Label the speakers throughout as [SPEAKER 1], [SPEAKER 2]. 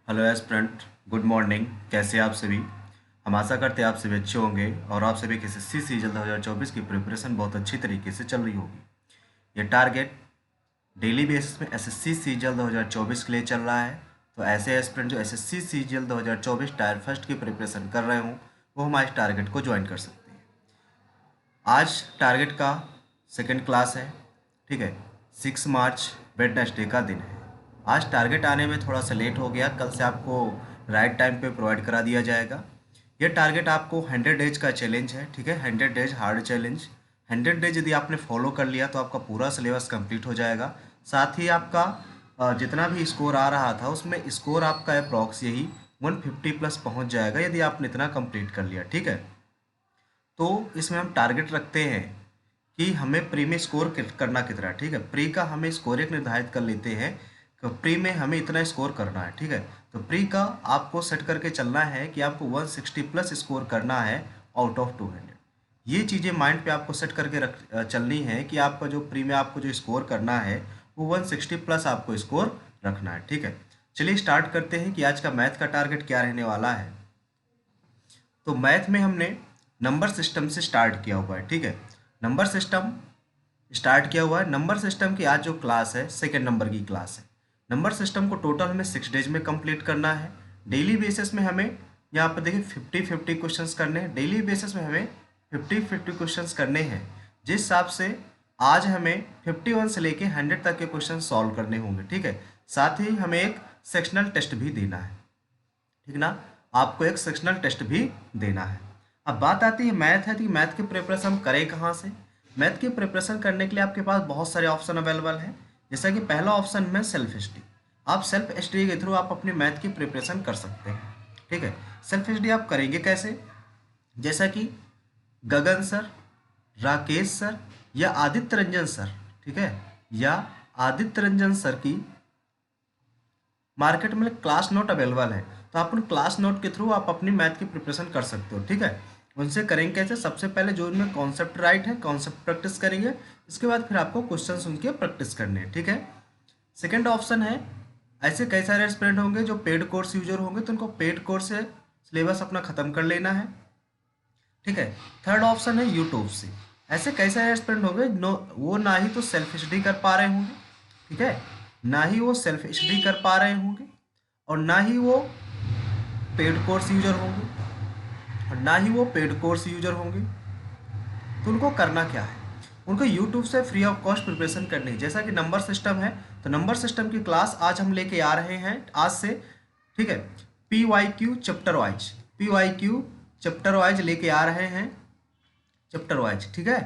[SPEAKER 1] Hello aspirant, good morning. कैसे हैं आप सभी? हम आशा करते हैं आप सभी अच्छे होंगे और आप सभी के एसएससी सीजन 2024 की प्रिपरेशन बहुत अच्छी तरीके से चल रही होगी। ये टारगेट डेली बेसिस में एसएससी सीजन 2024 के लिए चल रहा है। तो ऐसे एस्पिरेंट जो एसएससी सीजन 2024 टायर फर्स्ट की प्रिपरेशन कर रहे हों वो हमारे टारगेट को ज्वाइन कर सकते हैं। आज टारगेट का सेकंड क्लास है, ठीक है। 6 मार्च वेडनेसडे का दिन है। आज टारगेट आने में थोड़ा सा लेट हो गया, कल से आपको राइट टाइम पे प्रोवाइड करा दिया जाएगा। ये टारगेट आपको 100 डेज का चैलेंज है, ठीक है। 100 डेज हार्ड चैलेंज। 100 डेज यदि आपने फॉलो कर लिया तो आपका पूरा सिलेबस कंप्लीट हो जाएगा। साथ ही आपका जितना भी स्कोर आ रहा था उसमें स्कोर आपका अप्रॉक्स यही 150 प्लस पहुंच जाएगा यदि आपने इतना कंप्लीट कर लिया, ठीक है। तो इसमें हम टारगेट रखते हैं कि हमें प्री में स्कोर करना कितना है, ठीक है। प्री का हमें स्कोर एक निर्धारित कर लेते हैं कि प्री में हमें इतना स्कोर करना है, ठीक है। तो प्री का आपको सेट करके चलना है कि आपको 160 प्लस स्कोर करना है आउट ऑफ 200। ये चीज़ें माइंड पे आपको सेट करके चलनी है कि आपका जो प्री में आपको जो स्कोर करना है वो 160 प्लस आपको स्कोर रखना है, ठीक है। चलिए स्टार्ट करते हैं कि आज का मैथ का टारगेट क्या रहने वाला है। तो मैथ में हमने नंबर सिस्टम से स्टार्ट किया हुआ है, ठीक है। नंबर सिस्टम स्टार्ट किया हुआ है। नंबर सिस्टम की आज जो क्लास है सेकेंड नंबर की क्लास है। नंबर सिस्टम को टोटल हमें 6 डेज में कंप्लीट करना है। डेली बेसिस में हमें यहाँ पर देखिए 50-50 क्वेश्चंस करने हैं। डेली बेसिस में हमें 50-50 क्वेश्चंस करने हैं। जिस हिसाब से आज हमें 51 से लेके 100 तक के क्वेश्चन सॉल्व करने होंगे, ठीक है। साथ ही हमें एक सेक्शनल टेस्ट भी देना है, ठीक ना। आपको एक सेक्शनल टेस्ट भी देना है। अब बात आती है मैथ है, तो मैथ की प्रिपरेशन हम करें कहाँ से? मैथ की प्रिपरेशन करने के लिए आपके पास बहुत सारे ऑप्शन अवेलेबल हैं। जैसा कि पहला ऑप्शन में सेल्फ स्टडी। आप सेल्फ स्टडी के थ्रू आप अपनी मैथ की प्रिपरेशन कर सकते हैं, ठीक है। सेल्फ स्टडी आप करेंगे कैसे? जैसा कि गगन सर, राकेश सर या आदित्य रंजन सर, ठीक है, या आदित्य रंजन सर की मार्केट में क्लास नोट अवेलेबल है। तो आप उन क्लास नोट के थ्रू आप अपनी मैथ की प्रिपरेशन कर सकते हो, ठीक है। उनसे करेंगे कैसे? सबसे पहले जो उनमें कॉन्सेप्ट राइट है कॉन्सेप्ट प्रैक्टिस करेंगे। इसके बाद फिर आपको क्वेश्चंस उनके प्रैक्टिस करने हैं, ठीक है। सेकेंड ऑप्शन है, ऐसे कई सारे एस्पिरेंट होंगे जो पेड कोर्स यूजर होंगे तो उनको पेड कोर्स से सिलेबस अपना खत्म कर लेना है, ठीक है। थर्ड ऑप्शन है यूट्यूब से। ऐसे कई सारे एस्पिरेंट होंगे वो ना ही तो सेल्फ स्टडी कर पा रहे होंगे, ठीक है, ना ही वो सेल्फ स्टडी कर पा रहे होंगे और ना ही वो पेड कोर्स यूजर होंगे और ना ही वो पेड कोर्स यूजर होंगे। तो उनको करना क्या है? उनको यूट्यूब से फ्री ऑफ कॉस्ट प्रिपरेशन करनी है। जैसा कि नंबर सिस्टम है तो नंबर सिस्टम की क्लास आज हम लेके आ रहे हैं आज से, ठीक है। PYQ chapter wise, PYQ chapter wise लेके आ रहे हैं, चैप्टर वाइज, ठीक है।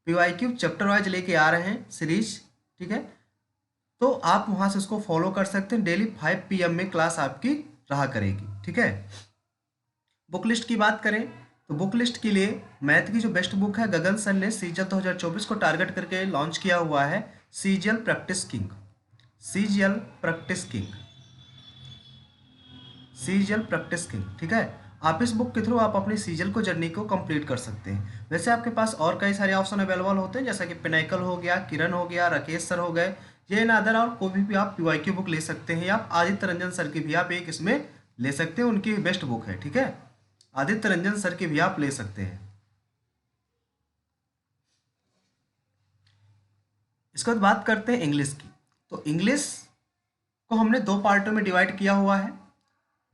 [SPEAKER 1] PYQ चैप्टर वाइज लेके आ रहे हैं सीरीज, ठीक है। तो आप वहां से उसको फॉलो कर सकते हैं। डेली 5 PM में क्लास आपकी रहा करेगी, ठीक है। बुक लिस्ट की बात करें तो बुक लिस्ट के लिए मैथ की जो बेस्ट बुक है गगन सर ने सीजीएल 2024 को टारगेट करके लॉन्च किया हुआ है। CGL practice king, CGL practice king, CGL practice king, ठीक है। आप इस बुक के थ्रू आप अपनी सीजीएल को जर्नी को कंप्लीट कर सकते हैं। वैसे आपके पास और कई सारे ऑप्शन अवेलेबल होते हैं जैसा कि पिनाकल हो गया, किरण हो गया, राकेश सर हो गए, ये नादर और कोई भी आप PYQ बुक ले सकते हैं या आप आदित्य रंजन सर की भी आप एक इसमें ले सकते हैं। उनकी बेस्ट बुक है, ठीक है। आदित्य रंजन सर की भी आप ले सकते हैं। इसके बाद बात करते हैं इंग्लिश की। तो इंग्लिश को हमने दो पार्टों में डिवाइड किया हुआ है।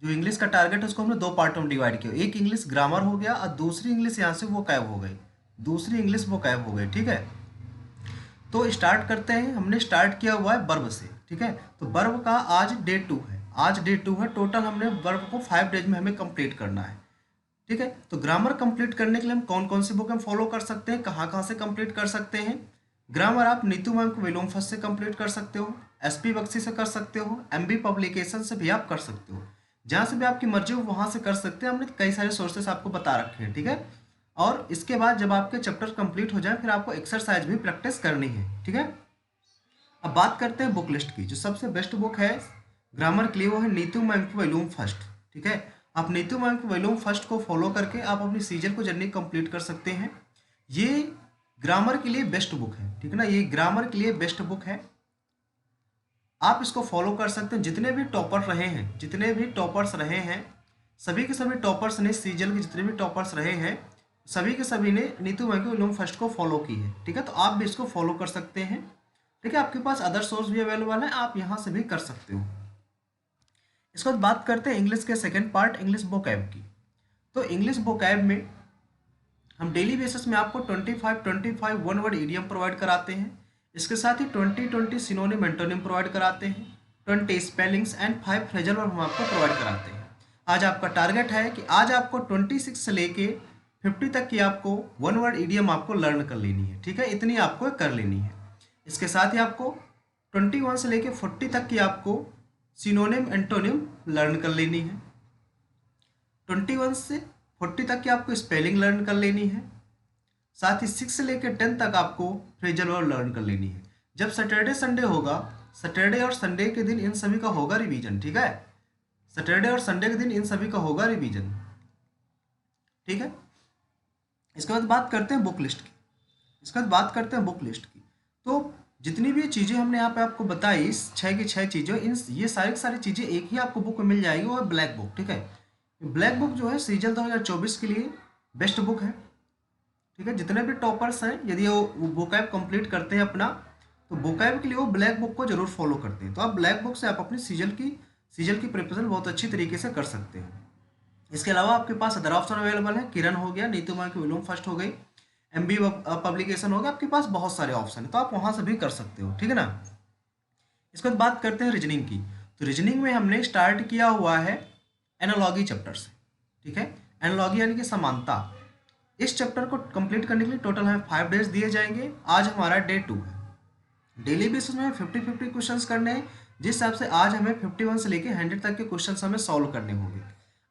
[SPEAKER 1] जो इंग्लिश का टारगेट है उसको हमने दो पार्टों में डिवाइड किया। एक इंग्लिश ग्रामर हो गया और दूसरी इंग्लिश यहाँ से वो गायब हो गई, दूसरी इंग्लिश वो गायब हो गई, ठीक है। तो स्टार्ट करते हैं। हमने स्टार्ट किया हुआ है वर्ब से, ठीक है। तो वर्ब का आज डे 2 है, आज डे 2 है। टोटल हमने वर्ब को 5 डेज में हमें कंप्लीट करना है, ठीक है। तो ग्रामर कंप्लीट करने के लिए हम कौन कौन सी बुक हम फॉलो कर सकते हैं, कहाँ कहाँ से कंप्लीट कर सकते हैं? ग्रामर आप नीतू मैम के विलोम फर्स्ट से कंप्लीट कर सकते हो, SP बख्शी से कर सकते हो, MB पब्लिकेशन से भी आप कर सकते हो। जहाँ से भी आपकी मर्जी हो वहाँ से कर सकते हैं। हमने कई सारे सोर्सेस आपको बता रखे हैं, ठीक है। और इसके बाद जब आपके चैप्टर कंप्लीट हो जाए फिर आपको एक्सरसाइज भी प्रैक्टिस करनी है, ठीक है। अब बात करते हैं बुक लिस्ट की। जो सबसे बेस्ट बुक है ग्रामर के लिए वो है नीतू मैम की वॉल्यूम फर्स्ट, ठीक है। आप नीतू मैम की वॉल्यूम फर्स्ट को फॉलो करके आप अपनी सीजन को जर्नी कंप्लीट कर सकते हैं। ये ग्रामर के लिए बेस्ट बुक है, ठीक है ना, ये ग्रामर के लिए बेस्ट बुक है। आप इसको फॉलो कर सकते हैं। जितने भी टॉपर रहे हैं, जितने भी टॉपर्स रहे हैं, सभी के सभी टॉपर्स ने सीजल के जितने भी टॉपर्स रहे हैं, सभी के सभी ने नीतू मैम की वॉल्यूम फर्स्ट को फॉलो की है। ठीक है, तो आप भी इसको फॉलो कर सकते हैं। ठीक है, आपके पास अदर सोर्स भी अवेलेबल है, आप यहाँ से भी कर सकते हो। इसके बाद बात करते हैं इंग्लिश के सेकेंड पार्ट, इंग्लिश वोकैब की। तो इंग्लिश वोकैब में हम डेली बेसिस में आपको 25 वन वर्ड ईडियम प्रोवाइड कराते हैं। इसके साथ ही 20 सिनोनिम एंटोनिम प्रोवाइड कराते हैं, 20 स्पेलिंग्स एंड 5 फ्रेजल वर्ब हम आपको प्रोवाइड कराते हैं। आज आपका टारगेट है कि आज आपको 26 से लेके 50 तक की आपको वन वर्ड ईडियम आपको लर्न कर लेनी है। ठीक है, इतनी आपको कर लेनी है। इसके साथ ही आपको 21 से लेके 40 तक की आपको सिनोनिम एंटोनिम लर्न कर लेनी है। 21 से 40 तक की आपको स्पेलिंग लर्न कर लेनी है। साथ ही 6 से लेकर 10 तक आपको फ्रेजल वर्ब लर्न कर लेनी है। जब सैटरडे संडे होगा, सैटरडे और संडे के दिन इन सभी का होगा रिवीजन। ठीक है, सैटरडे और संडे के दिन इन सभी का होगा रिवीजन। ठीक है, इसके बाद बात करते हैं बुक लिस्ट की। इसके बाद बात करते हैं बुक लिस्ट की। तो जितनी भी चीज़ें हमने यहाँ पे आपको बताई, इस 6 की 6 चीज़ें, इन ये सारी की सारी चीज़ें एक ही आपको बुक में मिल जाएगी, वो है ब्लैक बुक। ठीक है, ब्लैक बुक जो है सीजल 2024 के लिए बेस्ट बुक है। ठीक है, जितने भी टॉपर्स हैं, यदि वो वोकैब कंप्लीट करते हैं अपना, तो वोकैब के लिए वो ब्लैक बुक को जरूर फॉलो करते हैं। तो आप ब्लैक बुक से आप अपनी सीजल की प्रिपरेशन बहुत अच्छी तरीके से कर सकते हैं। इसके अलावा आपके पास अदर ऑप्शन अवेलेबल है, किरण हो गया, नीतू मैम की वॉल्यूम फर्स्ट हो गई, एमबी पब्लिकेशन हो गया, आपके पास बहुत सारे ऑप्शन है, तो आप वहाँ से भी कर सकते हो। ठीक है ना। इसके बाद बात करते हैं रीजनिंग की। तो रीजनिंग में हमने स्टार्ट किया हुआ है एनालॉजी चैप्टर से। ठीक है, एनालॉजी यानी कि समानता। इस चैप्टर को कंप्लीट करने के लिए टोटल हमें 5 डेज दिए जाएंगे। आज हमारा डे 2 है। डेली बेसिस में 50-50 क्वेश्चंस करने हैं, जिस हिसाब से आज हमें 51 से लेके 100 तक के क्वेश्चंस हमें सॉल्व करने होंगे।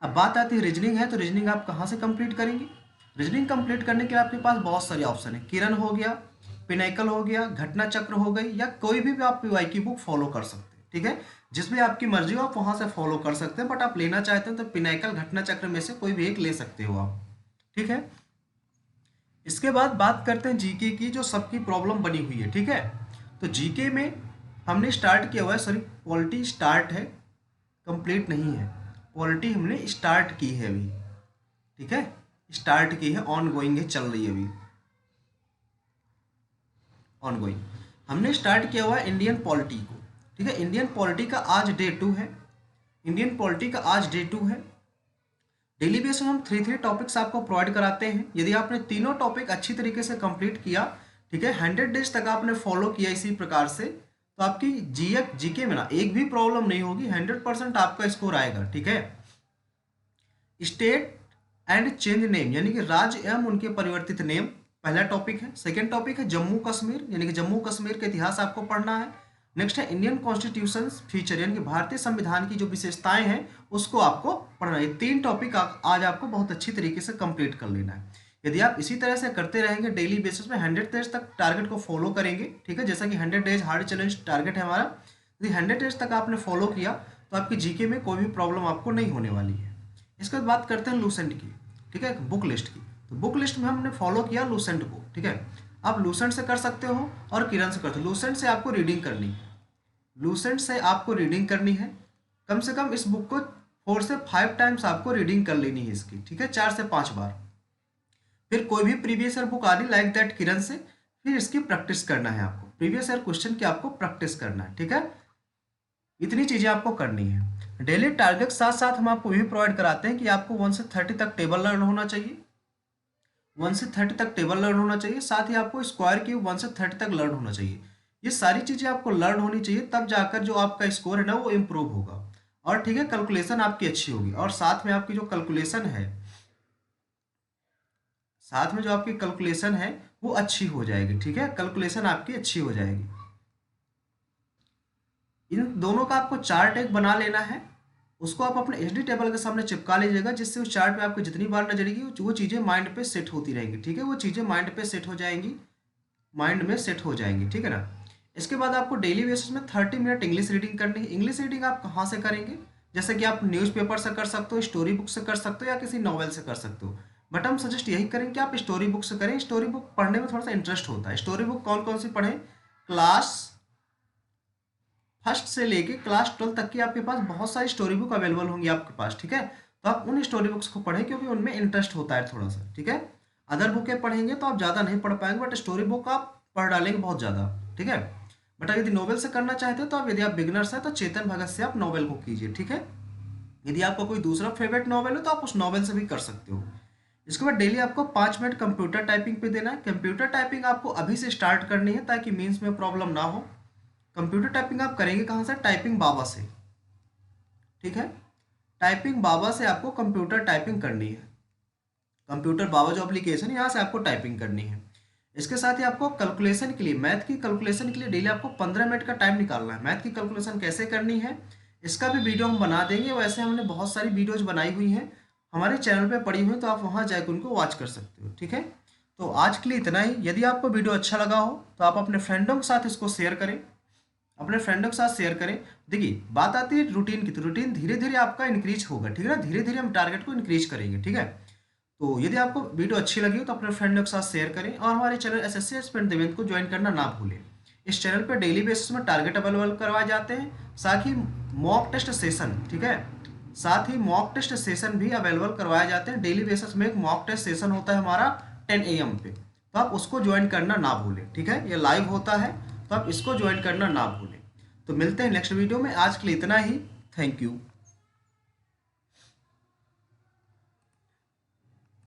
[SPEAKER 1] अब बात आती है रीजनिंग है, तो रीजनिंग आप कहाँ से कंप्लीट करेंगे। रीजनिंग कंप्लीट करने के लिए आपके पास बहुत सारे ऑप्शन है। किरण हो गया, पिनाकल हो गया, घटना चक्र हो गई, या कोई भी आप पीवाई की बुक फॉलो कर सकते हैं। ठीक है, जिस भी आपकी मर्जी हो आप वहाँ से फॉलो कर सकते हैं, बट आप लेना चाहते हैं तो पिनाकल घटना चक्र में से कोई भी एक ले सकते हो आप। ठीक है, इसके बाद बात करते हैं जीके की, जो सबकी प्रॉब्लम बनी हुई है। ठीक है, तो जीके में हमने स्टार्ट किया हुआ है, सॉरी पॉलिटी स्टार्ट है, कंप्लीट नहीं है। पॉलिटी हमने स्टार्ट की है अभी। ठीक है, स्टार्ट की है, ऑन गोइंग है, चल रही है अभी, ऑन गोइंग। हमने स्टार्ट किया हुआ है इंडियन पॉलिटी को। ठीक है, इंडियन पॉलिटी का आज डे 2 है। इंडियन पॉलिटी का आज डे 2 है। डेली बेसिस में हम 3 टॉपिक्स आपको प्रोवाइड कराते हैं। यदि आपने तीनों टॉपिक अच्छी तरीके से कंप्लीट किया, ठीक है, 100 डेज तक आपने फॉलो किया इसी प्रकार से, तो आपकी जीके में ना एक भी प्रॉब्लम नहीं होगी, 100% आपका स्कोर आएगा। ठीक है, स्टेट एंड चेंज नेम यानी कि राज्य एवं उनके परिवर्तित नेम पहला टॉपिक है। सेकेंड टॉपिक है जम्मू कश्मीर, यानी कि जम्मू कश्मीर का इतिहास आपको पढ़ना है। नेक्स्ट है इंडियन कॉन्स्टिट्यूशन फीचर, यानी कि भारतीय संविधान की जो विशेषताएं हैं उसको आपको पढ़ना है। 3 टॉपिक आज आपको बहुत अच्छी तरीके से कंप्लीट कर लेना है। यदि आप इसी तरह से करते रहेंगे डेली बेसिस में 100 डेज तक टारगेट को फॉलो करेंगे, ठीक है, जैसा कि 100 डेज हार्ड चैलेंज टारगेट है हमारा, यदि 100 डेज तक आपने फॉलो किया तो आपकी जीके में कोई भी प्रॉब्लम आपको नहीं होने वाली है। इसके बाद बात करते हैं लूसेंट की। ठीक है, बुक लिस्ट की। तो बुक लिस्ट में हमने फॉलो किया लूसेंट को। ठीक है, आप लूसेंट से कर सकते हो और किरण से करते हो। लूसेंट से आपको रीडिंग करनी है, लूसेंट से आपको रीडिंग करनी है। कम से कम इस बुक को 4 से 5 टाइम्स आपको रीडिंग कर लेनी है इसकी। ठीक है, 4 से 5 बार। फिर कोई भी प्रीवियस ईयर बुक आ रही लाइक दैट किरण से, फिर इसकी प्रैक्टिस करना है आपको, प्रीवियस ईयर क्वेश्चन की आपको प्रैक्टिस करना है। ठीक है, इतनी चीजें आपको करनी है। डेली टारगेट साथ साथ हम आपको भी प्रोवाइड कराते हैं कि आपको 1 से 30 तक टेबल लर्न होना चाहिए, 1 से 30 तक टेबल लर्न होना चाहिए। साथ ही आपको स्क्वायर की 1 से 30 तक लर्न होना चाहिए। ये सारी चीज़ें आपको लर्न होनी चाहिए, तब जाकर जो आपका स्कोर है ना वो इम्प्रूव होगा। और ठीक है, कैलकुलेशन आपकी अच्छी होगी, और साथ में आपकी जो कैलकुलेशन है, साथ में जो आपकी कैलकुलेशन है वो अच्छी हो जाएगी। ठीक है, कैलकुलेशन आपकी अच्छी हो जाएगी। इन दोनों का आपको चार्ट एक बना लेना है, उसको आप अपने एचडी टेबल के सामने चिपका लीजिएगा, जिससे उस चार्ट पे आपको जितनी बार नजर आएगी वो चीज़ें माइंड पे सेट होती रहेंगी। ठीक है, वो चीज़ें माइंड पे सेट हो जाएंगी, माइंड में सेट हो जाएंगी। ठीक है ना। इसके बाद आपको डेली बेसिस में 30 मिनट इंग्लिश रीडिंग करनी है। इंग्लिश रीडिंग आप कहाँ से करेंगे, जैसे कि आप न्यूज़पेपर से कर सकते हो, स्टोरी बुक से कर सकते हो, या किसी नॉवेल से कर सकते हो। बट हम सजेस्ट यही करें कि आप स्टोरी बुक से करें। स्टोरी बुक पढ़ने में थोड़ा सा इंटरेस्ट होता है। स्टोरी बुक कौन कौन सी पढ़ें, क्लास फर्स्ट से लेके क्लास 12 तक की आपके पास बहुत सारी स्टोरी बुक अवेलेबल होंगी आपके पास, ठीक है। तो आप उन स्टोरी बुक्स को पढ़ें क्योंकि उनमें इंटरेस्ट होता है थोड़ा सा, ठीक है। अदर बुकें पढ़ेंगे तो आप ज़्यादा नहीं पढ़ पाएंगे, बट स्टोरी बुक आप पढ़ डालेंगे बहुत ज़्यादा, ठीक है। बट यदि नोवेल से करना चाहते हो तो आप, यदि आप बिगनर्स हैं तो चेतन भगत से आप नोवेल को कीजिए, ठीक है। यदि आपका कोई दूसरा फेवरेट नॉवल हो तो आप उस नॉवल से भी कर सकते हो। इसके बाद डेली आपको 5 मिनट कंप्यूटर टाइपिंग पे देना है। कंप्यूटर टाइपिंग आपको अभी से स्टार्ट करनी है ताकि मीन्स में प्रॉब्लम ना हो। कंप्यूटर टाइपिंग आप करेंगे कहाँ से? टाइपिंग बाबा से, ठीक है। टाइपिंग बाबा से आपको कंप्यूटर टाइपिंग करनी है। कंप्यूटर बाबा जो एप्लीकेशन है यहाँ से आपको टाइपिंग करनी है। इसके साथ ही आपको कैलकुलेशन के लिए, मैथ की कैलकुलेशन के लिए डेली आपको 15 मिनट का टाइम निकालना है। मैथ की कैलकुलेशन कैसे करनी है इसका भी वीडियो हम बना देंगे। वैसे हमने बहुत सारी वीडियोज बनाई हुई हैं हमारे चैनल पे पड़ी हुई, तो आप वहाँ जाकर उनको वॉच कर सकते हो, ठीक है। तो आज के लिए इतना ही। यदि आपको वीडियो अच्छा लगा हो तो आप अपने फ्रेंडों के साथ इसको शेयर करें, अपने फ्रेंडों के साथ शेयर करें। देखिए बात आती है रूटीन की, तो रूटीन धीरे धीरे आपका इंक्रीज होगा, ठीक है ना। धीरे धीरे हम टारगेट को इंक्रीज करेंगे, ठीक है। तो यदि आपको वीडियो अच्छी लगी हो तो अपने फ्रेंडों के साथ शेयर करें, और हमारे चैनल एसएससी एस्पिरेंट देवेंद्र को ज्वाइन करना ना भूलें। इस चैनल पर डेली बेसिस में टारगेट अवेलेबल करवाए जाते हैं, साथ ही मॉक टेस्ट सेशन, ठीक है, साथ ही मॉक टेस्ट सेशन भी अवेलेबल करवाए जाते हैं। डेली बेसिस में एक मॉक टेस्ट सेशन होता है हमारा 10 AM पे, तो आप उसको ज्वाइन करना ना भूलें, ठीक है। ये लाइव होता है तो आप इसको ज्वाइन करना ना भूलें। तो मिलते हैं नेक्स्ट वीडियो में। आज के लिए इतना ही। Thank you.